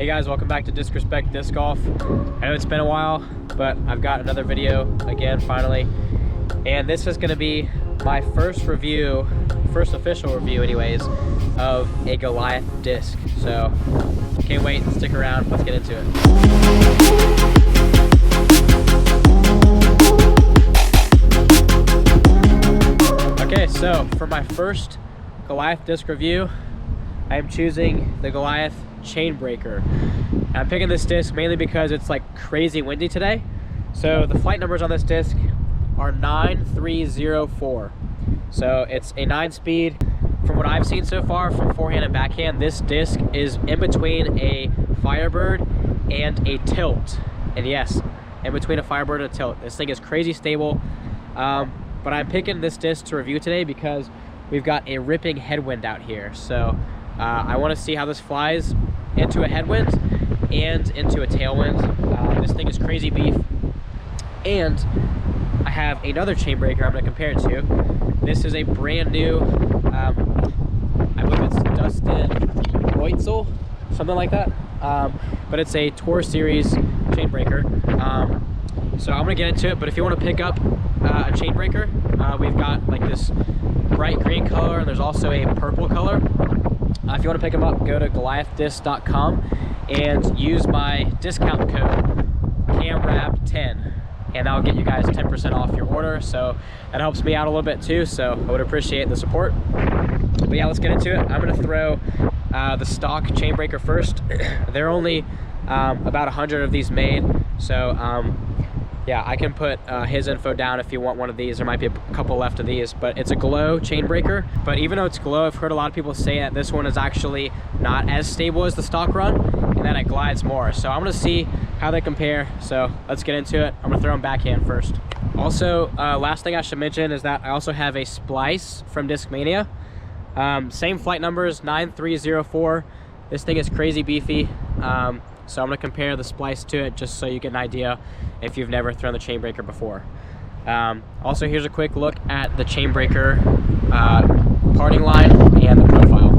Hey guys, welcome back to Disrespect Disc Golf. I know it's been a while, but I've got another video again finally. And this is gonna be my first official review anyways, of a Goliath disc. So can't wait, stick around, let's get into it. Okay, so for my first Goliath disc review, I am choosing the Goliath Chainbreaker. I'm picking this disc mainly because it's like crazy windy today. So the flight numbers on this disc are 9304. So it's a 9-speed. From what I've seen so far from forehand and backhand, this disc is in between a Firebird and a Tilt. And yes, in between a Firebird and a Tilt. This thing is crazy stable. But I'm picking this disc to review today because we've got a ripping headwind out here. So I want to see how this flies into a headwind and into a tailwind. This thing is crazy beef. And I have another Chainbreaker I'm going to compare it to. This is a brand new, I believe it's Dustin Voitzel, something like that. But it's a Tour Series Chainbreaker. So I'm going to get into it, but if you want to pick up a Chainbreaker, we've got like this bright green color, and there's also a purple color. If you want to pick them up, go to goliathdisc.com and use my discount code CAMRAB10, and that'll get you guys 10% off your order. So that helps me out a little bit too, so I would appreciate the support. But yeah, let's get into it. I'm going to throw the stock Chainbreaker first. There are only about 100 of these made, so yeah, I can put his info down if you want one of these. There might be a couple left of these, but it's a Glow Chainbreaker. But even though it's Glow, I've heard a lot of people say that this one is actually not as stable as the stock run, and that it glides more. So I'm gonna see how they compare. So let's get into it. I'm gonna throw them backhand first. Also, last thing I should mention is that I also have a Splice from Discmania. Same flight numbers, 9304. This thing is crazy beefy. So I'm gonna compare the Splice to it just so you get an idea if you've never thrown the Chainbreaker before. Also, here's a quick look at the Chainbreaker parting line and the profile.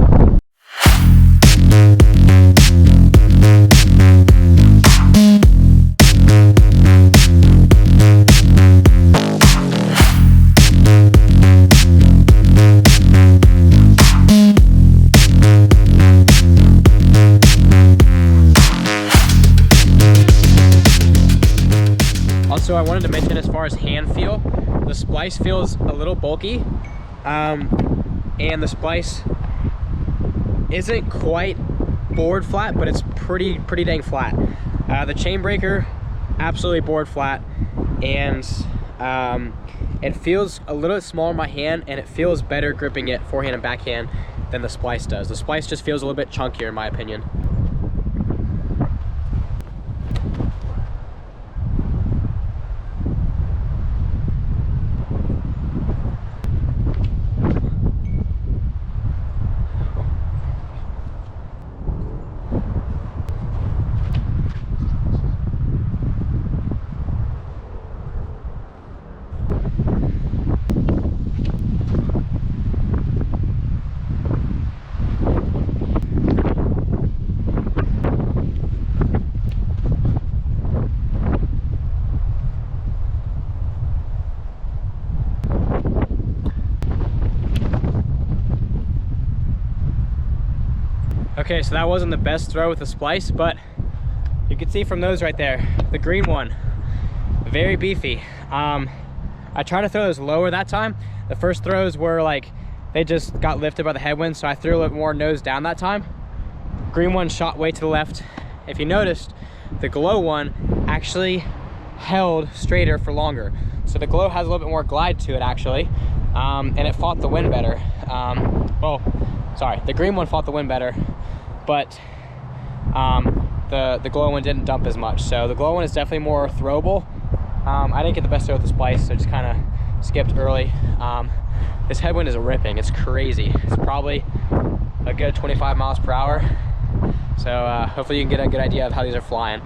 Also, I wanted to mention, as far as hand feel, the Splice feels a little bulky, and the Splice isn't quite board flat, but it's pretty dang flat. The Chainbreaker, absolutely board flat, and it feels a little bit smaller in my hand, and it feels better gripping it forehand and backhand than the Splice does. The Splice just feels a little bit chunkier in my opinion. Okay, so that wasn't the best throw with the Splice, but you can see from those right there, the green one, very beefy. I tried to throw those lower that time. The first throws were like, they just got lifted by the headwind, so I threw a little more nose down that time. Green one shot way to the left. If you noticed, the Glow one actually held straighter for longer. So the Glow has a little bit more glide to it actually, and it fought the wind better. Well, sorry, the green one fought the wind better, but the Glow one didn't dump as much. So the Glow one is definitely more throwable. I didn't get the best throw with the Splice, so I just kind of skipped early. This headwind is ripping, it's crazy. It's probably a good 25 miles per hour. So hopefully you can get a good idea of how these are flying.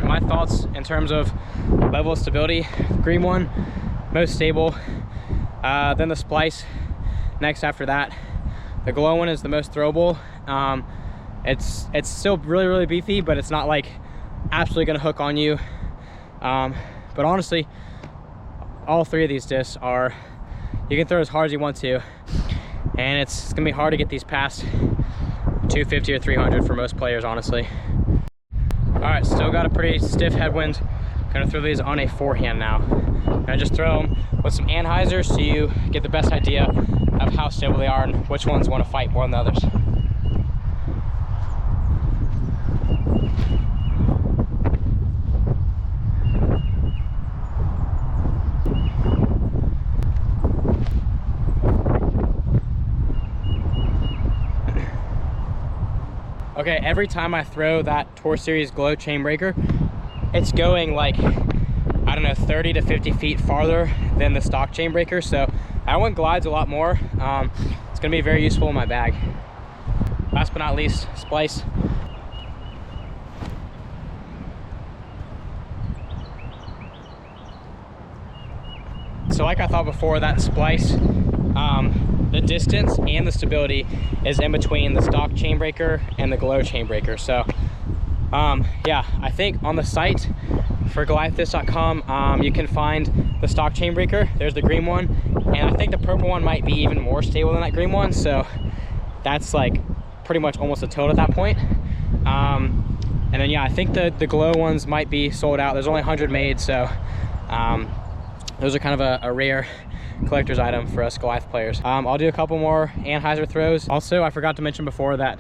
my thoughts in terms of level of stability: green one, most stable, then the Splice next after that. The Glow one is the most throwable. It's still really beefy, but it's not like absolutely gonna hook on you. But honestly, all three of these discs are, you can throw as hard as you want to, and it's gonna be hard to get these past 250 or 300 for most players, honestly. All right, still got a pretty stiff headwind. Gonna throw these on a forehand now. I just throw them with some anhyzer so you get the best idea of how stable they are and which ones want to fight more than the others. Okay, every time I throw that Tour Series Glow chain breaker, it's going like, I don't know, 30 to 50 feet farther than the stock chain breaker. So that one glides a lot more. It's gonna be very useful in my bag. Last but not least, Splice. So like I thought before, that Splice, the distance and the stability is in between the stock chain breaker and the Glow chain breaker. So yeah, I think on the site for GoliathDiscs.com, you can find the stock chain breaker. There's the green one, and I think the purple one might be even more stable than that green one. So that's like pretty much almost a tilt at that point. And then yeah, I think the Glow ones might be sold out. There's only 100 made, so those are kind of a rare collector's item for us Goliath players. I'll do a couple more anhyzer throws. Also, I forgot to mention before that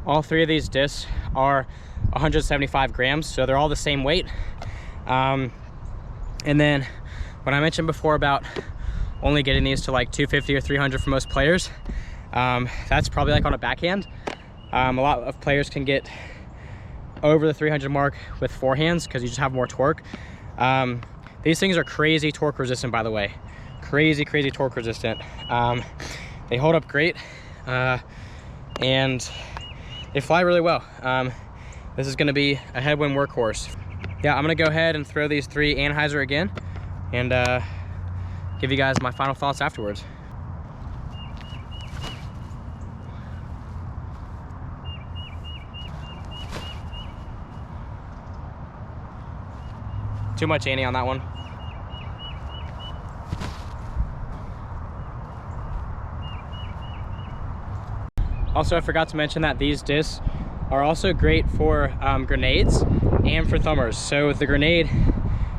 all three of these discs are 175 grams, so they're all the same weight. And then when I mentioned before about only getting these to like 250 or 300 for most players, that's probably like on a backhand. A lot of players can get over the 300 mark with forehands because you just have more torque. These things are crazy torque resistant, by the way. Crazy torque resistant. They hold up great, and they fly really well. This is gonna be a headwind workhorse. Yeah, I'm gonna go ahead and throw these three anhyzer again and give you guys my final thoughts afterwards. Too much Annie on that one. Also, I forgot to mention that these discs are also great for grenades and for thumbers. So with the grenade,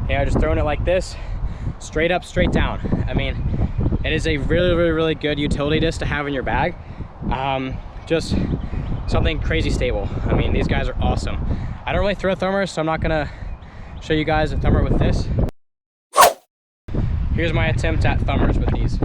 yeah, just throwing it like this, straight up, straight down. I mean, it is a really good utility disc to have in your bag. Just something crazy stable. I mean, these guys are awesome. I don't really throw thumbers, so I'm not gonna show you guys a thumber with this. Here's my attempt at thumbers with these.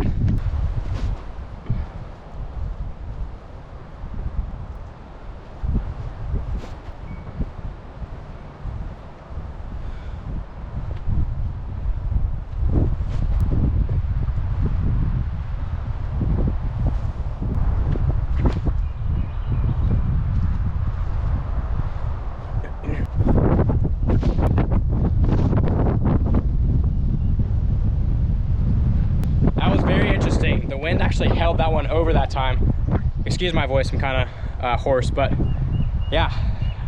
The wind actually held that one over that time. Excuse my voice, I'm kind of hoarse, but yeah,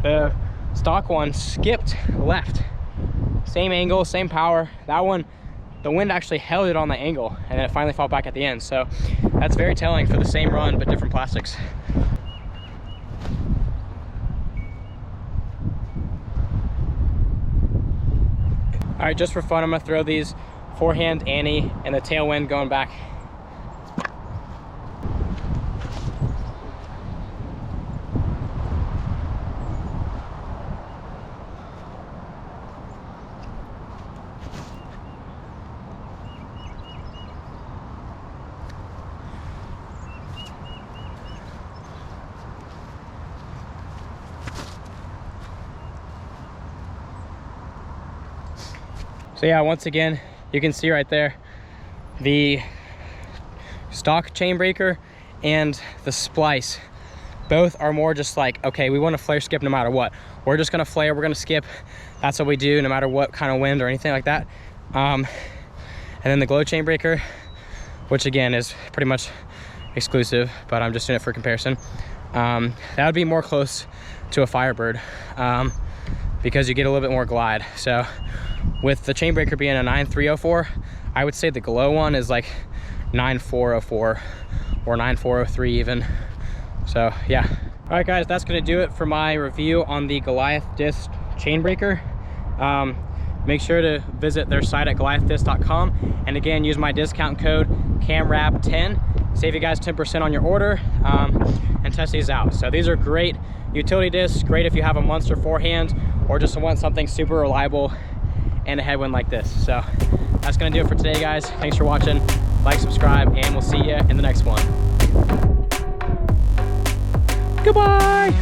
the stock one skipped left. Same angle, same power. That one, the wind actually held it on the angle, and then it finally fell back at the end. So that's very telling for the same run, but different plastics. All right, just for fun, I'm gonna throw these forehand Annie and the tailwind going back. So yeah, once again, you can see right there the stock chain breaker and the Splice Both are more just like, okay, we want to flare skip no matter what. We're just gonna flare, we're gonna skip. That's what we do no matter what kind of wind or anything like that. And then the Glow chain breaker, which again is pretty much exclusive, but I'm just doing it for comparison. That would be more close to a Firebird because you get a little bit more glide. So with the chain breaker being a 9304, I would say the Glow one is like 9404 or 9403 even. So yeah. All right guys, that's gonna do it for my review on the Goliath Disc chain breaker. Make sure to visit their site at goliathdisc.com, and again, use my discount code CAMRAP10, save you guys 10% on your order, and test these out. So these are great utility discs, great if you have a monster forehand or just want something super reliable and a headwind like this. So that's gonna do it for today guys. Thanks for watching, like, subscribe, and we'll see you in the next one. Goodbye.